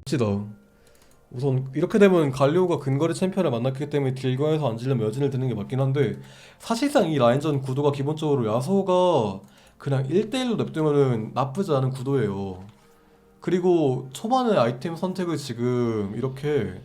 시다. 우선 이렇게 되면 갈리오가 근거리 챔피언을 만났기 때문에 딜과에서 안지려면 여진을 드는 게 맞긴 한데, 사실상 이 라인전 구도가 기본적으로 야소가 그냥 1대1로 냅두면은 나쁘지 않은 구도예요. 그리고 초반에 아이템 선택을 지금 이렇게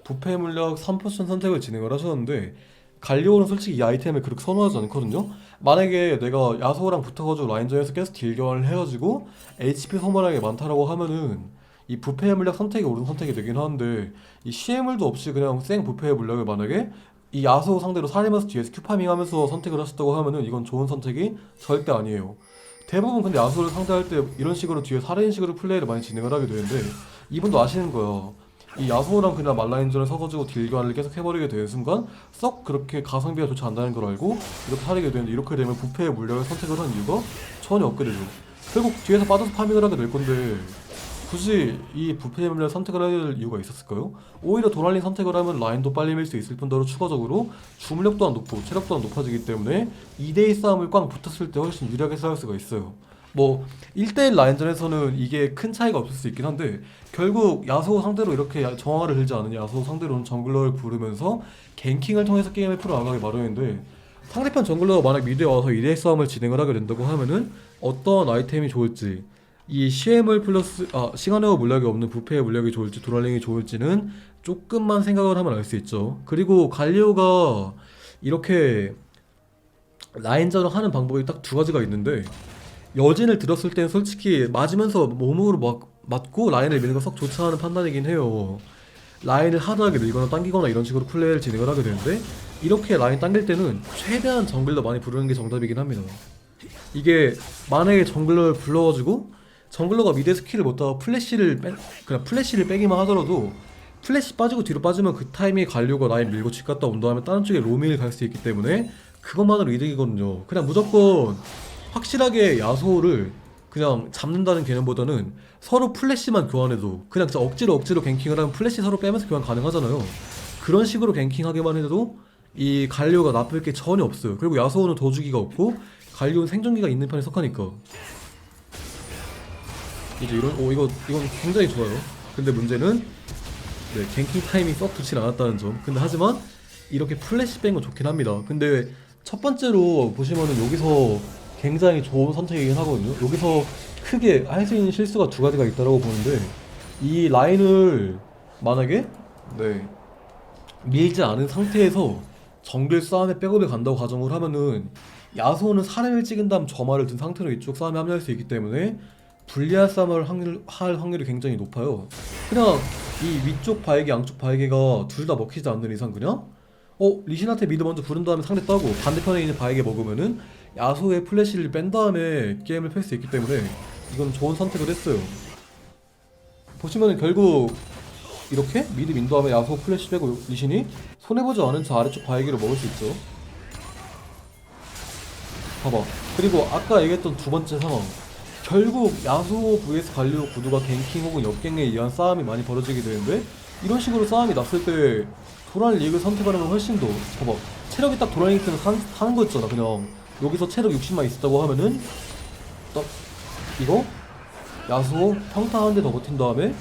부패 물약 3포션 선택을 진행을 하셨는데, 갈리오는 솔직히 이 아이템을 그렇게 선호하지 않거든요. 만약에 내가 야소랑 붙어가지고 라인전에서 계속 딜 교환을 해가지고 HP 소모량이 많다라고 하면은 이 부패의 물약 선택이 옳은 선택이 되긴 하는데, 이 CM을도 없이 그냥 생 부패의 물약을 만약에 이 야소 상대로 살리면서 뒤에서 큐파밍 하면서 선택을 하셨다고 하면은 이건 좋은 선택이 절대 아니에요. 대부분 근데 야소를 상대할 때 이런 식으로 뒤에 살인식으로 플레이를 많이 진행을 하게 되는데, 이분도 아시는 거야. 이 야소랑 그냥 말라인전을 서가지고 딜 교환을 계속 해버리게 되는 순간 썩 그렇게 가성비가 좋지 않다는 걸 알고 이렇게 하게 되는데, 이렇게 되면 부패의 물약을 선택을 한 이유가 전혀 없게 되죠. 결국 뒤에서 빠져서 파밍을 하게 될 건데, 굳이 이 부패의 물약을 선택을 할 이유가 있었을까요? 오히려 도날린 선택을 하면 라인도 빨리 밀 수 있을 뿐더러 추가적으로 주물력 또한 높고 체력 또한 높아지기 때문에 2대2 싸움을 꽝 붙었을 때 훨씬 유리하게 싸울 수가 있어요. 뭐 1대1 라인전에서는 이게 큰 차이가 없을 수 있긴 한데, 결국 야소 상대로 이렇게 정화를 들지 않은 야소 상대로는 정글러를 부르면서 갱킹을 통해서 게임을 풀어나가기 마련인데, 상대편 정글러가 만약 미드에 와서 2대1 싸움을 진행을 하게 된다고 하면은 어떤 아이템이 좋을지, 이 CM을 플러스 시간웨어 물약이 없는 부패의 물약이 좋을지 도랄링이 좋을지는 조금만 생각을 하면 알 수 있죠. 그리고 갈리오가 이렇게 라인전을 하는 방법이 딱 두 가지가 있는데, 여진을 들었을 때는 솔직히 맞으면서 몸으로 맞고 라인을 미는 거 썩 좋지 않은 판단이긴 해요. 라인을 하드하게 밀거나 당기거나 이런 식으로 플레이를 진행을 하게 되는데, 이렇게 라인 당길 때는 최대한 정글러 많이 부르는 게 정답이긴 합니다. 이게 만약에 정글러를 불러가지고 정글러가 미드 스킬을 못하고 그냥 플래시를 빼기만 하더라도, 플래시 빠지고 뒤로 빠지면 그 타이밍에 갈려고 라인 밀고 집 갔다 온 다음에 다른 쪽에 로밍을 갈 수 있기 때문에 그것만으로 이득이거든요. 그냥 무조건 확실하게 야소를 그냥 잡는다는 개념보다는 서로 플래시만 교환해도, 그냥 진짜 억지로 갱킹을 하면 플래시 서로 빼면서 교환 가능하잖아요. 그런 식으로 갱킹하기만 해도 이 갈리오가 나쁠 게 전혀 없어요. 그리고 야소는 도주기가 없고 갈리오는 생존기가 있는 편에 속하니까 이제 이건 굉장히 좋아요. 근데 문제는 갱킹 타이밍 썩 좋진 않았다는 점. 근데 하지만 이렇게 플래시 뺀 건 좋긴 합니다. 근데 첫 번째로 보시면은 여기서 굉장히 좋은 선택이긴 하거든요. 여기서 크게 할 수 있는 실수가 두 가지가 있다고 보는데, 이 라인을 만약에 밀지 않은 상태에서 정글 싸움에 백업에 간다고 가정을 하면은, 야소는 사람을 찍은 다음 점화를 든 상태로 이쪽 싸움에 합류할 수 있기 때문에 불리한 싸움을 할 확률이 굉장히 높아요. 그냥 이 위쪽 바에게 양쪽 바에게가 둘 다 먹히지 않는 이상 그냥 리신한테 미드 먼저 부른 다음에 상대 따고 반대편에 있는 바에게 먹으면은 야소의 플래시를 뺀 다음에 게임을 펼 수 있기 때문에 이건 좋은 선택을 했어요. 보시면은 결국 이렇게 미드 민 다음에 야소 플래시 빼고 리신이 손해보지 않은 저 아래쪽 바에게를 먹을 수 있죠. 봐봐. 그리고 아까 얘기했던 두 번째 상황, 결국 야수 vs 갈리오 구도가 갱킹 혹은 역갱에 의한 싸움이 많이 벌어지게 되는데, 이런 식으로 싸움이 났을 때 도란 리그 선택하는 건 훨씬 더, 봐봐, 체력이 딱 도란 리그 때는 사는 거였잖아. 그냥 여기서 체력 60만 있었다고 하면은 딱 이거 야수 평타 한 대 더 버틴 다음에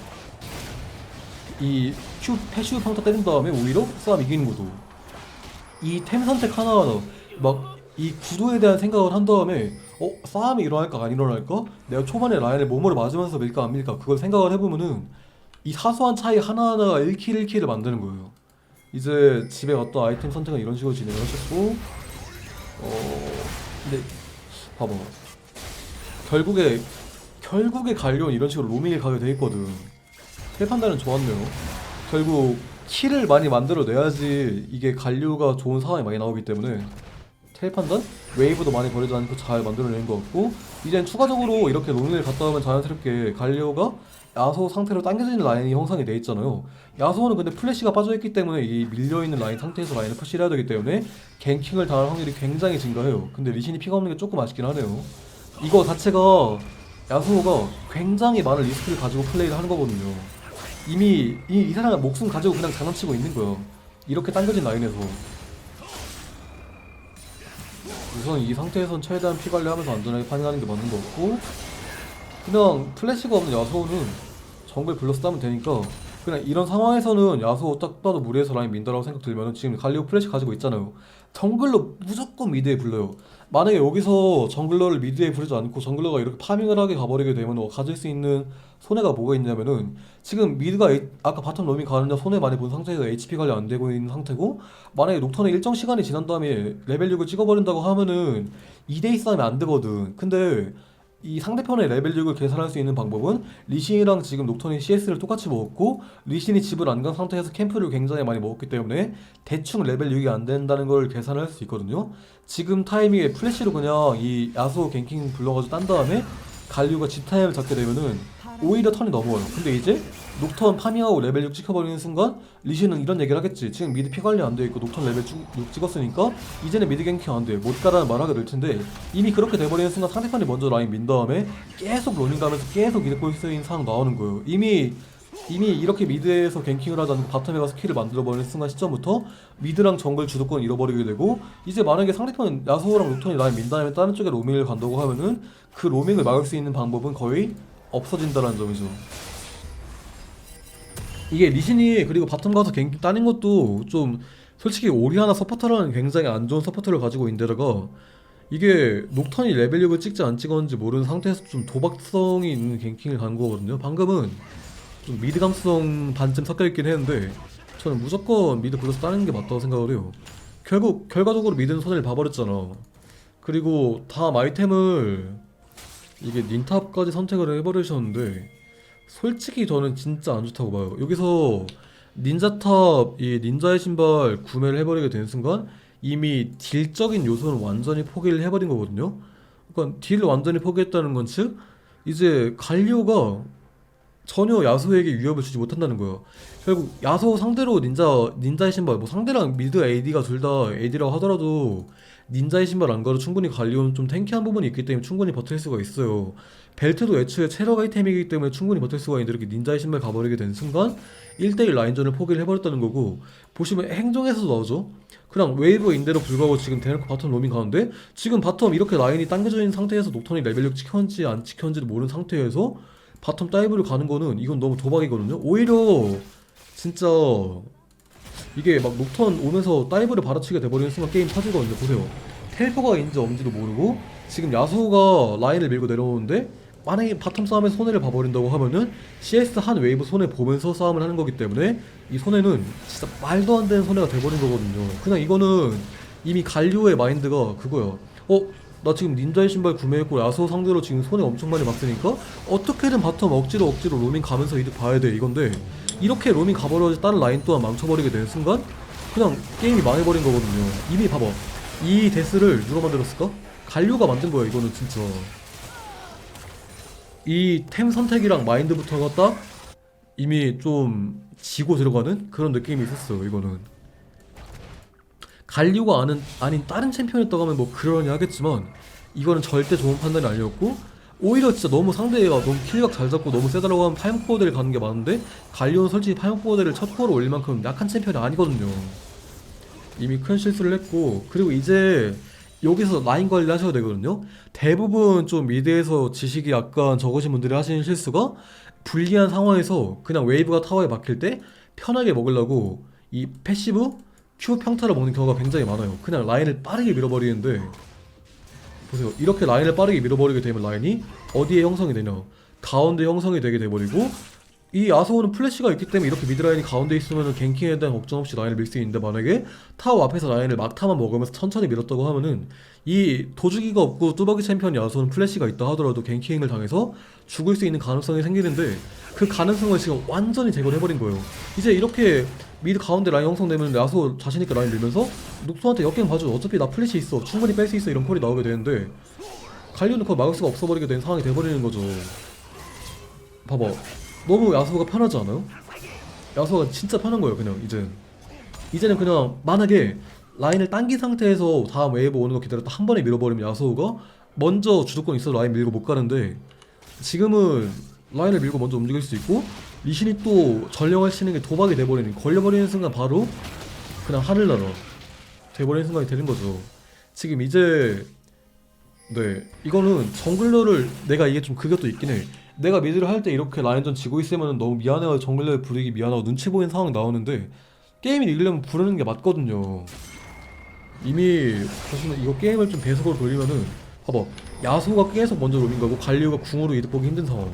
이 패시브 평타 때린 다음에 오히려 싸움 이기는 거도, 이 템 선택 하나하나 막 이 구도에 대한 생각을 한 다음에 싸움이 일어날까 안 일어날까? 내가 초반에 라인을 몸으로 맞으면서 밀까 안 밀까? 그걸 생각을 해보면은 이 사소한 차이 하나하나가 1킬 1킬을 만드는 거예요. 이제 집에 갔던 아이템 선택은 이런 식으로 진행을 하셨고, 근데 봐봐, 결국에 갈려는 이런 식으로 로밍을 가게 돼 있거든. 텔 판단은 좋았네요. 결국 킬을 많이 만들어내야지 이게 갈류가 좋은 상황이 많이 나오기 때문에 텔 판단? 웨이브도 많이 버리지 않고 잘 만들어낸 것 같고, 이젠 추가적으로 이렇게 로밍을 갔다 오면 자연스럽게 갈리오가 야소 상태로 당겨지는 라인이 형성이 돼 있잖아요. 야소는 근데 플래시가 빠져있기 때문에 이 밀려있는 라인 상태에서 라인을 푸시를 해야 되기 때문에 갱킹을 당할 확률이 굉장히 증가해요. 근데 리신이 피가 없는 게 조금 아쉽긴 하네요. 이거 자체가 야소가 굉장히 많은 리스크를 가지고 플레이를 하는 거거든요. 이미 이 사람은 목숨 가지고 그냥 장난치고 있는 거야. 이렇게 당겨진 라인에서. 우선 이 상태에선 최대한 피 관리하면서 안전하게 파밍하는 게 맞는 거 같고, 그냥 플래시가 없는 야소는 정글 불러서 따면 되니까 그냥 이런 상황에서는 야수 딱 봐도 무리해서 라인 민다라고 생각 들면은 지금 갈리오 플래시 가지고 있잖아요. 정글러 무조건 미드에 불러요. 만약에 여기서 정글러를 미드에 부르지 않고 정글러가 이렇게 파밍을 하게 가버리게 되면 가질 수 있는 손해가 뭐가 있냐면은 지금 미드가 아까 바텀 로밍 가느냐 손해 많이 본 상태에서 HP 관리 안 되고 있는 상태고 만약에 녹턴이 일정 시간이 지난 다음에 레벨 6을 찍어버린다고 하면은 2대2 싸움이 안 되거든. 근데 이 상대편의 레벨 6을 계산할 수 있는 방법은 리신이랑 지금 녹턴이 CS를 똑같이 먹었고 리신이 집을 안 간 상태에서 캠프를 굉장히 많이 먹었기 때문에 대충 레벨 6이 안 된다는 걸 계산할 수 있거든요. 지금 타이밍에 플래시로 그냥 이 야수 갱킹 불러가지고 딴 다음에 갈리오가 집 타임을 잡게 되면은 오히려 턴이 넘어요. 근데 이제 녹턴 파밍하고 레벨 6 찍혀버리는 순간 리신은 이런 얘기를 하겠지. 지금 미드 피 관리 안 돼 있고 녹턴 레벨 6 찍었으니까 이제는 미드 갱킹 안 돼. 못 가라는 말 하게 될 텐데 이미 그렇게 돼버리는 순간 상대편이 먼저 라인 민 다음에 계속 로밍 가면서 계속 미드 볼 수 있는 상황 나오는 거예요. 이미 이렇게 미드에서 갱킹을 하지 않고 바텀에 가서 킬을 만들어버리는 순간 시점부터 미드랑 정글 주도권 잃어버리게 되고 이제 만약에 상대편 야수호랑 녹턴이 라인 민 다음에 다른 쪽에 로밍을 간다고 하면은 그 로밍을 막을 수 있는 방법은 거의 없어진다는 점이죠. 이게 리신이 그리고 바텀 가서 갱 따는 것도 좀 솔직히 오리아나 서포터라는 굉장히 안 좋은 서포터를 가지고 있는데다가 이게 녹턴이 레벨 6을 찍지 안 찍었는지 모르는 상태에서 좀 도박성이 있는 갱킹을 간 거거든요. 방금은 좀 미드 감수성 반쯤 섞여 있긴 했는데 저는 무조건 미드 불러서 따는 게 맞다고 생각을 해요. 결국 결과적으로 미드는 손해를 봐버렸잖아. 그리고 다음 아이템을 이게 닌탑까지 선택을 해버리셨는데 솔직히 저는 진짜 안 좋다고 봐요. 여기서 닌자탑 이 닌자의 신발 구매를 해버리게 된 순간 이미 딜적인 요소는 완전히 포기를 해버린 거거든요. 그러니까 딜을 완전히 포기했다는 건 즉 이제 갈리오가 전혀 야수에게 위협을 주지 못한다는 거예요. 결국 야수 상대로 닌자의 신발 뭐 상대랑 미드 AD가 둘 다 AD라고 하더라도 닌자의 신발 안 가도 충분히 갈리오는 좀 탱키한 부분이 있기 때문에 충분히 버틸 수가 있어요. 벨트도 애초에 체력 아이템이기 때문에 충분히 버틸 수가 있는데 이렇게 닌자의 신발 가버리게 된 순간 1대1 라인전을 포기를 해버렸다는 거고 보시면 행정에서도 나오죠. 그냥 웨이브인데도 불구하고 지금 대놓고 바텀 로밍 가는데 지금 바텀 이렇게 라인이 당겨져 있는 상태에서 녹턴이 레벨 6 찍혔는지 안 찍혔는지도 모르는 상태에서 바텀 다이브를 가는 거는 이건 너무 도박이거든요. 오히려 진짜 이게 막 녹턴 오면서 다이브를 받아치게 돼버리는 순간 게임 터지거든요. 보세요. 텔포가 있는지 없는지도 모르고 지금 야수가 라인을 밀고 내려오는데 만약에 바텀 싸움에서 손해를 봐버린다고 하면은 CS 한 웨이브 손해 보면서 싸움을 하는 거기 때문에 이 손해는 진짜 말도 안 되는 손해가 돼버린 거거든요. 그냥 이거는 이미 갈리오의 마인드가 그거야. 나 지금 닌자의 신발 구매했고 야수 상대로 지금 손해 엄청 많이 봤으니까 어떻게든 바텀 억지로 로밍 가면서 이득 봐야 돼 이건데 이렇게 로밍 가버려서 다른 라인 또한 망쳐버리게 되는 순간 그냥 게임이 망해버린 거거든요. 이미 봐봐. 이 데스를 누가 만들었을까? 갈리오가 만든 거야 이거는 진짜. 이 템 선택이랑 마인드부터가 딱 이미 좀 지고 들어가는 그런 느낌이 있었어요 이거는. 갈리오가 아닌 다른 챔피언이었다고 하면 뭐 그러려니 하겠지만 이거는 절대 좋은 판단이 아니었고 오히려 진짜 너무 상대가 너무 킬각 잘 잡고 너무 세다라고 하면 파이목보호대를 가는 게 많은데 갈리오는 솔직히 파이목보호대를 첫 코어로 올릴 만큼 약한 챔피언이 아니거든요. 이미 큰 실수를 했고 그리고 이제 여기서 라인 관리를 하셔야 되거든요. 대부분 좀 미드에서 지식이 약간 적으신 분들이 하시는 실수가 불리한 상황에서 그냥 웨이브가 타워에 막힐 때 편하게 먹으려고 이 패시브 Q 평타를 먹는 경우가 굉장히 많아요. 그냥 라인을 빠르게 밀어버리는데 보세요. 이렇게 라인을 빠르게 밀어버리게 되면 라인이 어디에 형성이 되냐 가운데 형성이 되게 돼버리고 이 야수호는 플래시가 있기 때문에 이렇게 미드라인이 가운데 있으면 갱킹에 대한 걱정 없이 라인을 밀 수 있는데 만약에 타워 앞에서 라인을 막타만 먹으면서 천천히 밀었다고 하면은 이 도주기가 없고 뚜벅이 챔피언 야수호는 플래시가 있다 하더라도 갱킹을 당해서 죽을 수 있는 가능성이 생기는데 그 가능성을 지금 완전히 제거를 해버린 거예요. 이제 이렇게 미드 가운데 라인 형성되면 야수 자신있게 라인 밀면서 녹수한테 역갱 봐줘 어차피 나 플래시 있어 충분히 뺄 수 있어 이런 콜이 나오게 되는데 갈리오는 그걸 막을 수가 없어버리게 된 상황이 돼버리는 거죠. 봐봐 너무 야수가 편하지 않아요? 야수가 진짜 편한 거예요 그냥 이제는 그냥 만약에 라인을 당긴 상태에서 다음 웨이브 오는 거 기다렸다 한 번에 밀어버리면 야수가 먼저 주도권 있어서 라인 밀고 못 가는데 지금은 라인을 밀고 먼저 움직일 수 있고 리신이 또 전령을 치는 게 도박이 돼버리는 걸려버리는 순간 바로 그냥 하늘나라 돼버리는 순간이 되는 거죠. 지금 이제 네 이거는 정글러를 내가 이게 좀 그것도 있긴 해. 내가 미드를 할 때 이렇게 라인전 지고 있으면 너무 미안해요. 정글러 부르기 미안하고 눈치 보이는 상황 나오는데 게임을 이기려면 부르는 게 맞거든요. 이미 사실은 이거 게임을 좀 배속으로 돌리면은 봐봐, 야수가 계속 먼저 로밍 가고 갈리오가 궁으로 이득 보기 힘든 상황.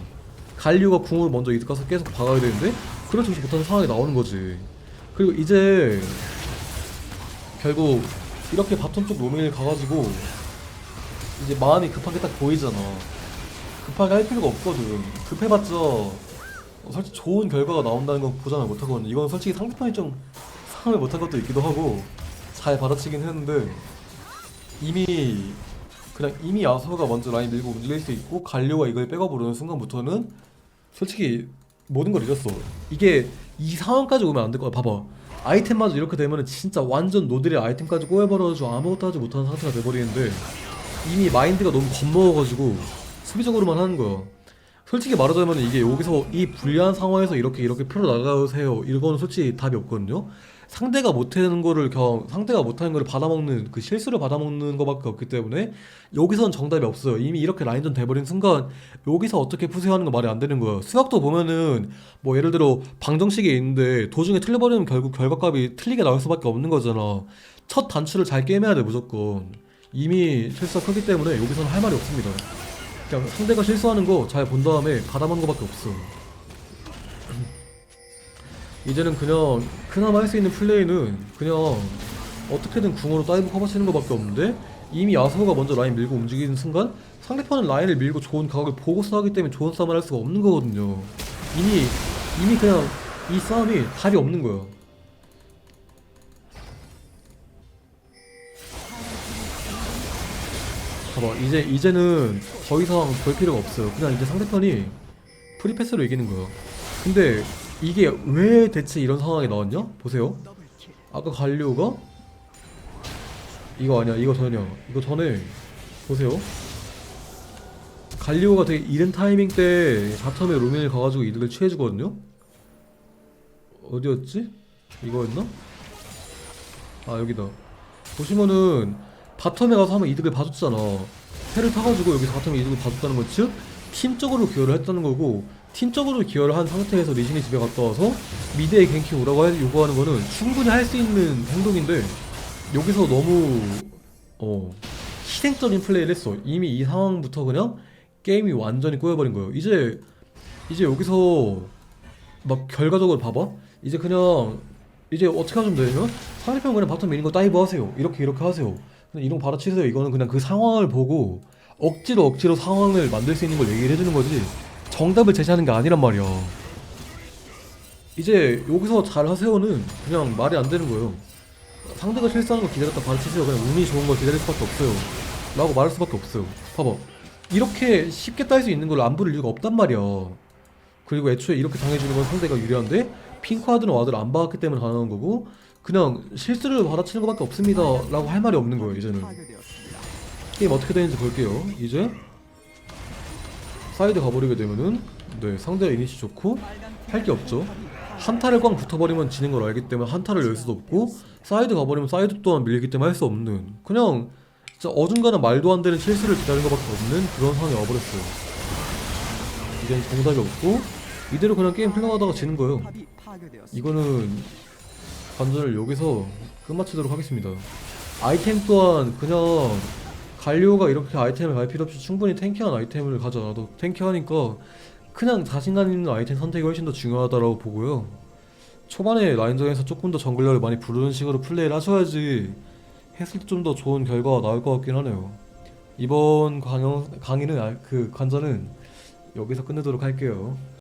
갈리오가 궁으로 먼저 이득 가서 계속 박아야 되는데 그렇지 못하는 상황이 나오는 거지. 그리고 이제 결국 이렇게 바텀 쪽 로밍을 가가지고 이제 마음이 급하게 딱 보이잖아. 급하게 할 필요가 없거든. 급해봤자 솔직히 좋은 결과가 나온다는 건 보장을 못하거든. 이건 솔직히 상대편이 좀 상을 못한 것도 있기도 하고 잘 받아치긴 했는데 이미 이미 야소가 먼저 라인 밀고 움직일 수 있고 갈려가 이걸 백업 오르는 순간부터는 솔직히 모든 걸 잃었어. 이게 이 상황까지 오면 안 될 거야. 봐봐, 아이템마저 이렇게 되면은 진짜 완전 노들의 아이템까지 꼬여버려가지고 아무것도 하지 못하는 상태가 돼버리는데 이미 마인드가 너무 겁먹어가지고 수비적으로만 하는 거야. 솔직히 말하자면 이게 여기서 이 불리한 상황에서 이렇게 풀어나가세요 이거는 솔직히 답이 없거든요. 상대가 못하는 거를 상대가 못하는 거를 받아먹는 그 실수를 받아먹는 거밖에 없기 때문에 여기선 정답이 없어요. 이미 이렇게 라인전 돼버린 순간 여기서 어떻게 푸세요 하는 거 말이 안 되는 거야. 수학도 보면은 뭐 예를 들어 방정식이 있는데 도중에 틀려버리면 결국 결과값이 틀리게 나올 수밖에 없는 거잖아. 첫 단추를 잘 깨매야 돼 무조건. 이미 실수가 크기 때문에 여기서는 할 말이 없습니다. 그냥 상대가 실수하는 거 잘 본 다음에 받아먹는 거밖에 없어. 이제는 그냥 그나마 할 수 있는 플레이는 그냥 어떻게든 궁으로 다이브 커버 치는 거밖에 없는데 이미 야수가 먼저 라인 밀고 움직이는 순간 상대편은 라인을 밀고 좋은 각을 보고 싸우기 때문에 좋은 싸움을 할 수가 없는 거거든요. 이미 그냥 이 싸움이 답이 없는 거야. 봐봐, 이제는 더 이상 볼 필요가 없어요. 그냥 이제 상대편이 프리패스로 이기는 거야. 근데 이게 왜 대체 이런 상황이 나왔냐? 보세요. 아까 갈리오가 이거 아니야, 이거 전이야. 이거 전에 보세요. 갈리오가 되게 이른 타이밍 때 바텀에 로밍을 가가지고 이득을 취해주거든요. 어디였지? 이거였나? 아 여기다. 보시면은 바텀에 가서 한번 이득을 봐줬잖아. 패를 타가지고 여기서 바텀에 이득을 봐줬다는 건 즉 팀적으로 기여를 했다는 거고, 팀적으로 기여를 한 상태에서 리신이 집에 갔다 와서 미드에 갱킹 오라고 요구하는 거는 충분히 할 수 있는 행동인데 여기서 너무 희생적인 플레이를 했어. 이미 이 상황부터 그냥 게임이 완전히 꼬여버린 거예요. 이제 여기서 막 결과적으로 봐봐. 이제 그냥 이제 어떻게 하시면 되냐면 상대편 그냥 바텀 미는 거 다이브 하세요. 이렇게 하세요. 그냥 이동 받아치세요. 이거는 그냥 그 상황을 보고 억지로 상황을 만들 수 있는 걸 얘기를 해주는 거지 정답을 제시하는 게 아니란 말이야. 이제 여기서 잘 하세요는 그냥 말이 안 되는 거예요. 상대가 실수하는 거 기다렸다 받아치세요. 그냥 운이 좋은 걸 기다릴 수밖에 없어요. 라고 말할 수밖에 없어요. 봐봐, 이렇게 쉽게 딸 수 있는 걸 안 부를 이유가 없단 말이야. 그리고 애초에 이렇게 당해주는 건 상대가 유리한데 핑크와드는 와드를 안 박았기 때문에 가능한 거고 그냥 실수를 받아치는 것밖에 없습니다 라고 할 말이 없는 거예요. 이제는 게임 어떻게 되는지 볼게요. 이제 사이드 가버리게 되면은 네, 상대가 이니시 좋고 할 게 없죠. 한타를 꽝 붙어버리면 지는 걸 알기 때문에 한타를 열 수도 없고 사이드 가버리면 사이드 또한 밀리기 때문에 할 수 없는 그냥 진짜 어중간한 말도 안 되는 실수를 기다리는 것밖에 없는 그런 상황이 와버렸어요. 이젠 정답이 없고 이대로 그냥 게임 흘러가다가 지는 거예요. 이거는 관전을 여기서 끝마치도록 하겠습니다. 아이템 또한 그냥 갈리오가 이렇게 아이템을 갈 필요 없이 충분히 탱키한 아이템을 가져가도 탱키하니까 그냥 자신감 있는 아이템 선택이 훨씬 더 중요하다고 보고요. 초반에 라인전에서 조금 더 정글러를 많이 부르는 식으로 플레이를 하셔야지 했을 때 좀 더 좋은 결과가 나올 것 같긴 하네요. 이번 강의는 그 관전은 여기서 끝내도록 할게요.